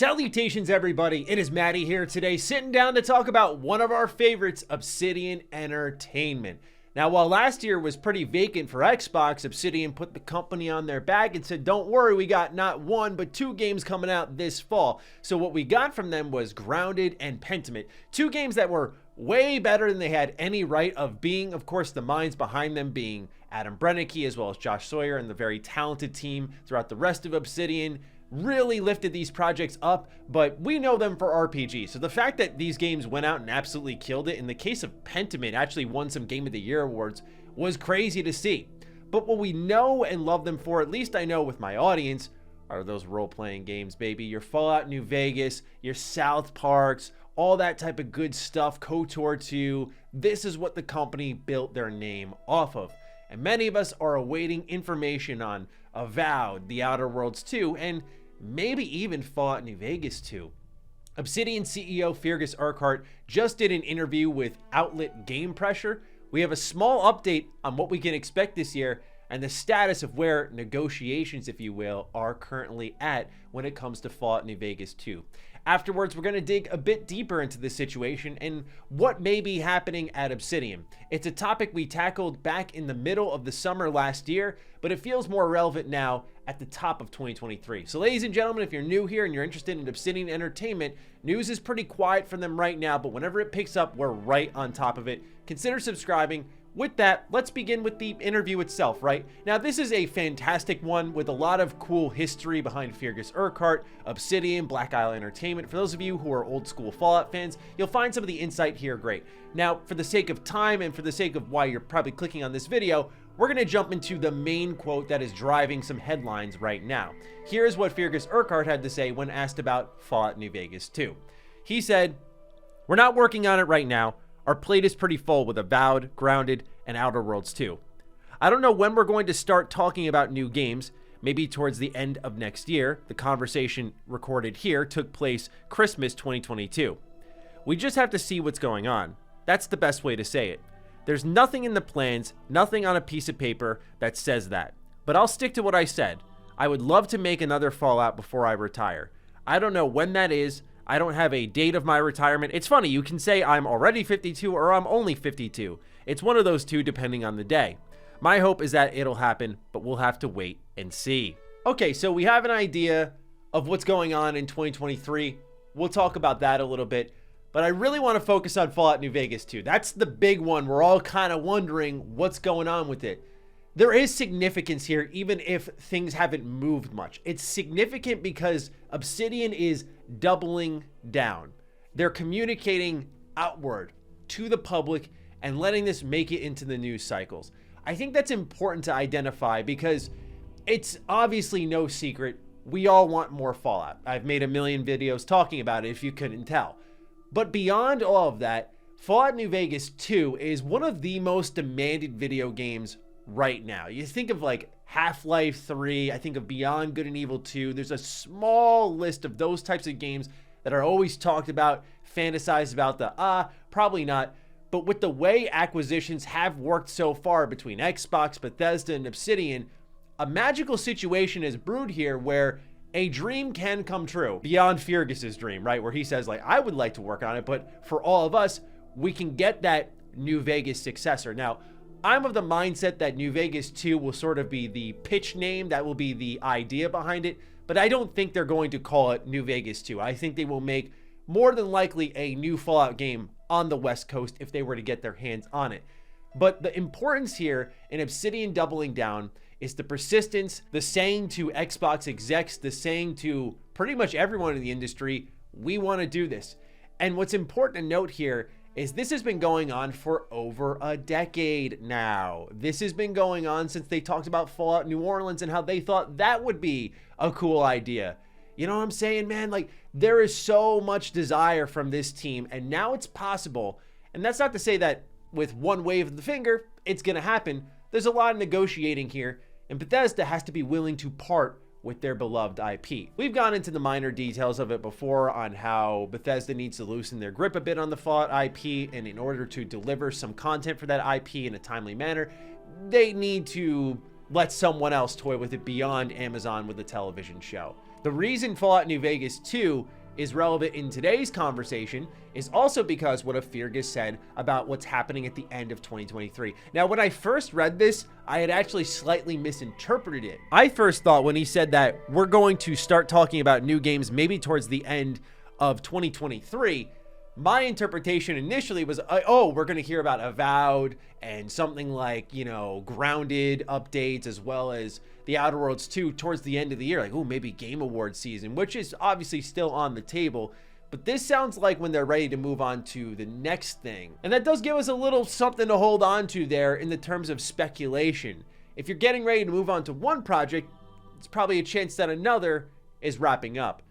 Salutations everybody, it is Matty here today, sitting down to talk about one of our favorites, Obsidian Entertainment. Now, while last year was pretty vacant for Xbox, Obsidian put the company on their back and said, don't worry, we got not one, but two games coming out this fall. So what we got from them was Grounded and Pentiment, two games that were way better than they had any right of being. Of course, the minds behind them being Adam Brennicky as well as Josh Sawyer and the very talented team throughout the rest of Obsidian really lifted these projects up, but we know them for RPG. So the fact that these games went out and absolutely killed it, in the case of Pentiment, actually won some Game of the Year awards, was crazy to see. But what we know and love them for, at least I know with my audience, are those role-playing games, baby. Your Fallout New Vegas, your South Parks, all that type of good stuff, KOTOR 2. This is what the company built their name off of. And many of us are awaiting information on Avowed, The Outer Worlds 2, and maybe even Fallout New Vegas 2. Obsidian CEO Feargus Urquhart just did an interview with outlet Game Pressure. We have a small update on what we can expect this year and the status of where negotiations, if you will, are currently at when it comes to Fallout New Vegas 2. Afterwards, we're going to dig a bit deeper into this situation and what may be happening at Obsidian. It's a topic we tackled back in the middle of the summer last year, but it feels more relevant now at the top of 2023. So ladies and gentlemen, if you're new here and you're interested in Obsidian Entertainment, news is pretty quiet from them right now, but whenever it picks up, we're right on top of it. Consider subscribing. With that, let's begin with the interview itself, right? Now, this is a fantastic one with a lot of cool history behind Fergus Urquhart, Obsidian, Black Isle Entertainment. For those of you who are old school Fallout fans, you'll find some of the insight here great. Now, for the sake of time and for the sake of why you're probably clicking on this video, we're going to jump into the main quote that is driving some headlines right now. Here's what Fergus Urquhart had to say when asked about Fallout New Vegas 2. He said, "We're not working on it right now. Our plate is pretty full with Avowed, Grounded, and Outer Worlds 2. I don't know when we're going to start talking about new games, maybe towards the end of next year." The conversation recorded here took place Christmas 2022. "We just have to see what's going on. That's the best way to say it. There's nothing in the plans, nothing on a piece of paper that says that. But I'll stick to what I said. I would love to make another Fallout before I retire. I don't know when that is. I don't have a date of my retirement." It's funny, you can say I'm already 52 or I'm only 52. It's one of those two depending on the day. My hope is that it'll happen, but we'll have to wait and see. Okay, so we have an idea of what's going on in 2023. We'll talk about that a little bit, but I really want to focus on Fallout New Vegas 2. That's the big one. We're all kind of wondering what's going on with it. There is significance here, even if things haven't moved much. It's significant because Obsidian is doubling down. They're communicating outward to the public and letting this make it into the news cycles. I think that's important to identify because it's obviously no secret. We all want more Fallout. I've made a million videos talking about it if you couldn't tell. But beyond all of that, Fallout New Vegas 2 is one of the most demanded video games right now. You think of like Half-Life 3, I think of Beyond Good and Evil 2. There's a small list of those types of games that are always talked about, fantasized about probably not. But with the way acquisitions have worked so far between Xbox, Bethesda, and Obsidian, a magical situation is brewed here where a dream can come true beyond Fergus's dream, right? Where he says like, I would like to work on it, but for all of us, we can get that New Vegas successor. Now, I'm of the mindset that New Vegas 2 will sort of be the pitch name. That will be the idea behind it. But I don't think they're going to call it New Vegas 2. I think they will make more than likely a new Fallout game on the West Coast if they were to get their hands on it. But the importance here in Obsidian doubling down is the persistence, the saying to Xbox execs, the saying to pretty much everyone in the industry, we want to do this. And what's important to note here is this has been going on for over a decade now. This has been going on since they talked about Fallout New Orleans and how they thought that would be a cool idea. You know what I'm saying, man? Like, there is so much desire from this team, and now it's possible. And that's not to say that with one wave of the finger, it's going to happen. There's a lot of negotiating here, and Bethesda has to be willing to part with their beloved IP. We've gone into the minor details of it before on how Bethesda needs to loosen their grip a bit on the Fallout IP, and in order to deliver some content for that IP in a timely manner, they need to let someone else toy with it beyond Amazon with a television show. The reason Fallout New Vegas 2 is relevant in today's conversation is also because what Feargus said about what's happening at the end of 2023. Now, when I first read this, I had actually slightly misinterpreted it. I first thought when he said that we're going to start talking about new games maybe towards the end of 2023, my interpretation initially was, oh, we're going to hear about Avowed and something like, Grounded updates, as well as the Outer Worlds 2 towards the end of the year. Like, oh, maybe Game Awards season, which is obviously still on the table. But this sounds like when they're ready to move on to the next thing. And that does give us a little something to hold on to there in the terms of speculation. If you're getting ready to move on to one project, it's probably a chance that another is wrapping up.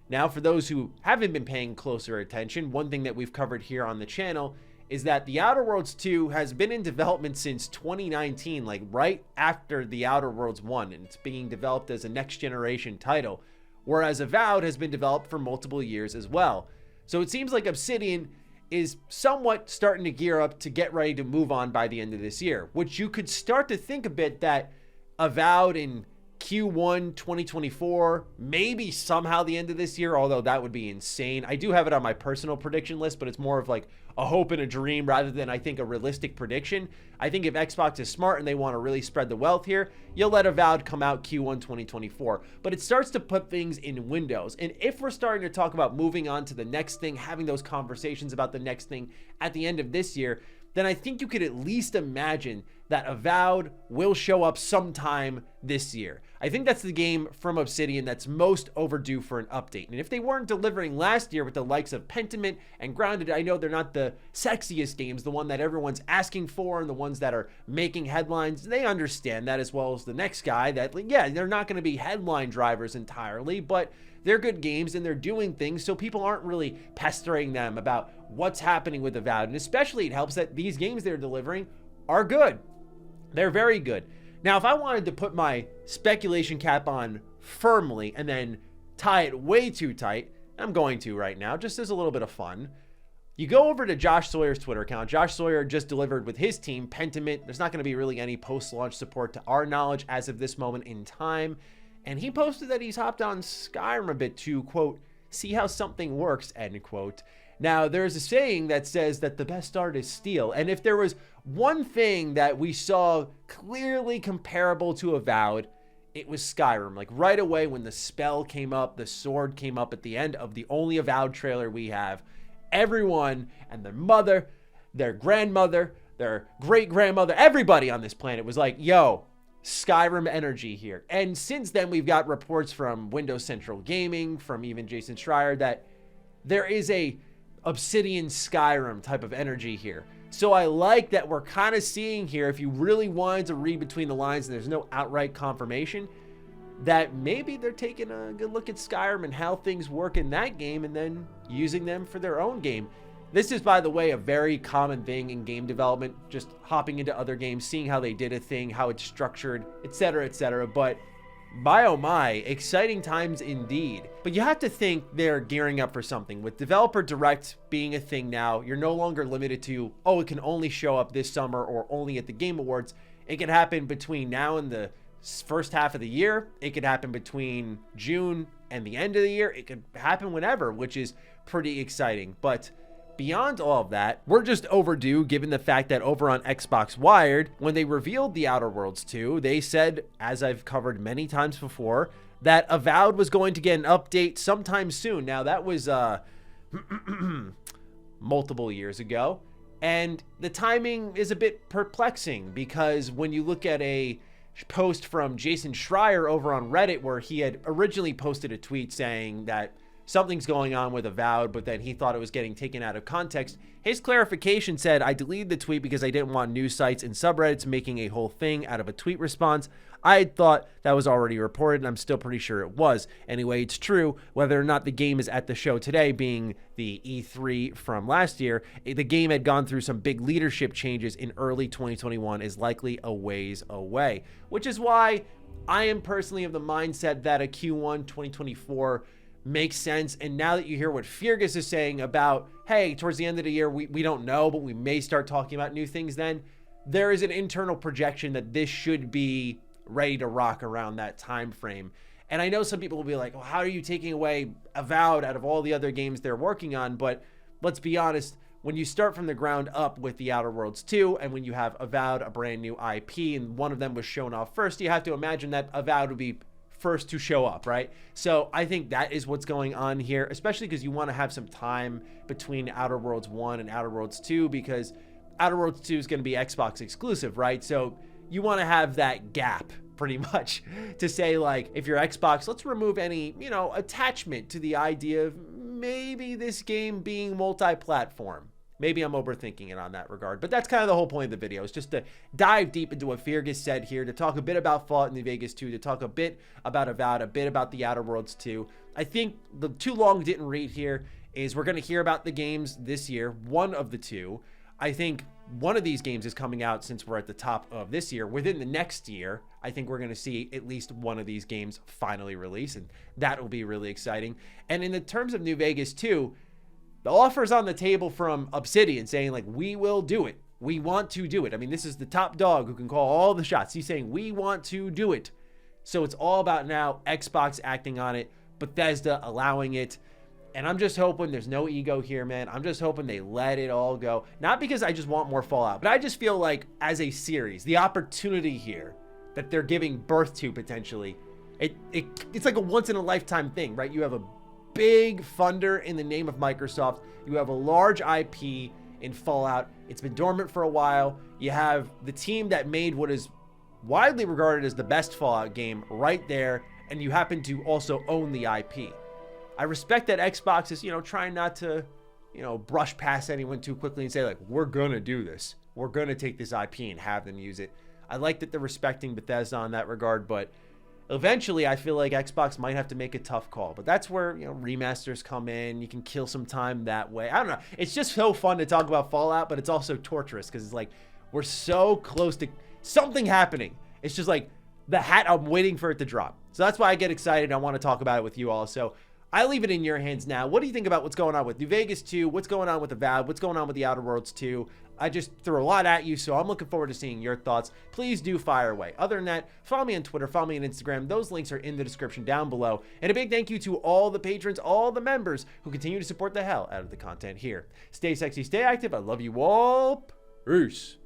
Now, for those who haven't been paying closer attention, one thing that we've covered here on the channel is that the Outer Worlds 2 has been in development since 2019, like right after the Outer Worlds 1, and it's being developed as a next generation title, whereas Avowed has been developed for multiple years as well. So it seems like Obsidian is somewhat starting to gear up to get ready to move on by the end of this year, which you could start to think a bit that Avowed in Q1 2024, maybe somehow the end of this year, although that would be insane. I do have it on my personal prediction list, but it's more of like a hope and a dream rather than, I think, a realistic prediction. I think if Xbox is smart and they want to really spread the wealth here, you'll let Avowed come out Q1 2024. But it starts to put things in windows. And if we're starting to talk about moving on to the next thing, having those conversations about the next thing at the end of this year, then I think you could at least imagine that Avowed will show up sometime this year. I think that's the game from Obsidian that's most overdue for an update. And if they weren't delivering last year with the likes of Pentiment and Grounded, I know they're not the sexiest games, the one that everyone's asking for and the ones that are making headlines. They understand that, as well as the next guy, that, yeah, they're not going to be headline drivers entirely, but they're good games and they're doing things, so people aren't really pestering them about what's happening with Avowed. And especially it helps that these games they're delivering are good. They're very good. Now, if I wanted to put my speculation cap on firmly and then tie it way too tight, I'm going to right now, just as a little bit of fun. You go over to Josh Sawyer's Twitter account. Josh Sawyer just delivered with his team, Pentiment. There's not going to be really any post-launch support to our knowledge as of this moment in time. And he posted that he's hopped on Skyrim a bit to, quote, see how something works, end quote. Now, there's a saying that says that the best art is steel. And if there was one thing that we saw clearly comparable to Avowed, it was Skyrim. Like right away when the spell came up, the sword came up at the end of the only Avowed trailer we have, everyone and their mother, their grandmother, their great-grandmother, everybody on this planet was like, yo, Skyrim energy here. And since then, we've got reports from Windows Central Gaming, from even Jason Schreier, that there is a Obsidian Skyrim type of energy here. So I like that we're kind of seeing here, if you really wanted to read between the lines and there's no outright confirmation, that maybe they're taking a good look at Skyrim and how things work in that game and then using them for their own game. This is, by the way, a very common thing in game development, just hopping into other games, seeing how they did a thing, how it's structured, etc., etc. But my oh my, exciting times indeed. But you have to think they're gearing up for something. With Developer Direct being a thing now, you're no longer limited to, oh, it can only show up this summer or only at the Game Awards. It can happen between now and the first half of the year. It could happen between June and the end of the year. It could happen whenever, which is pretty exciting. But beyond all of that, we're just overdue given the fact that over on Xbox Wired, when they revealed the Outer Worlds 2, they said, as I've covered many times before, that Avowed was going to get an update sometime soon. Now, that was multiple years ago, and the timing is a bit perplexing because when you look at a post from Jason Schreier over on Reddit, where he had originally posted a tweet saying that something's going on with Avowed, but then he thought it was getting taken out of context. His clarification said, I deleted the tweet because I didn't want news sites and subreddits making a whole thing out of a tweet response. I had thought that was already reported, and I'm still pretty sure it was. Anyway, it's true. Whether or not the game is at the show today, being the E3 from last year, the game had gone through some big leadership changes in early 2021 is likely a ways away, which is why I am personally of the mindset that a Q1 2024 makes sense. And now that you hear what Feargus is saying about, hey, towards the end of the year, we don't know, but we may start talking about new things then, there is an internal projection that this should be ready to rock around that time frame. And I know some people will be like, well, how are you taking away Avowed out of all the other games they're working on? But let's be honest, when you start from the ground up with The Outer Worlds 2, and when you have Avowed, a brand new IP, and one of them was shown off first, you have to imagine that Avowed would be first to show up, right? So I think that is what's going on here, especially because you want to have some time between Outer Worlds 1 and Outer Worlds 2, because Outer Worlds 2 is going to be Xbox exclusive, right? So you want to have that gap pretty much to say, like, if you're Xbox, let's remove any, you know, attachment to the idea of maybe this game being multi-platform. Maybe I'm overthinking it on that regard, but that's kind of the whole point of the video, is just to dive deep into what Feargus said here, to talk a bit about Fallout New Vegas 2, to talk a bit about Avowed, a bit about The Outer Worlds 2. I think the too long didn't read here is we're going to hear about the games this year, one of the two. I think one of these games is coming out, since we're at the top of this year. Within the next year, I think we're going to see at least one of these games finally release, and that will be really exciting. And in the terms of New Vegas 2, the offer's on the table from Obsidian saying, like, we will do it. We want to do it. I mean, this is the top dog who can call all the shots. He's saying, we want to do it. So it's all about now Xbox acting on it, Bethesda allowing it. And I'm just hoping there's no ego here, man. I'm just hoping they let it all go. Not because I just want more Fallout, but I just feel like as a series, the opportunity here that they're giving birth to potentially, it's like a once-in-a-lifetime thing, right? You have a big funder in the name of Microsoft. You have a large IP in Fallout. It's been dormant for a while. You have the team that made what is widely regarded as the best Fallout game right there, and you happen to also own the IP. I respect that Xbox is, you know, trying not to, you know, brush past anyone too quickly and say, like, we're gonna do this. We're gonna take this IP and have them use it. I like that they're respecting Bethesda on that regard, but eventually, I feel like Xbox might have to make a tough call, but that's where, you know, remasters come in. You can kill some time that way. I don't know. It's just so fun to talk about Fallout, but it's also torturous because it's like we're so close to something happening. It's just like the hat. I'm waiting for it to drop. So that's why I get excited. I want to talk about it with you all. So I leave it in your hands now. What do you think about what's going on with New Vegas 2? What's going on with Avowed? What's going on with The Outer Worlds 2? I just threw a lot at you, so I'm looking forward to seeing your thoughts. Please do fire away. Other than that, follow me on Twitter, follow me on Instagram. Those links are in the description down below. And a big thank you to all the patrons, all the members who continue to support the hell out of the content here. Stay sexy, stay active. I love you all. Peace.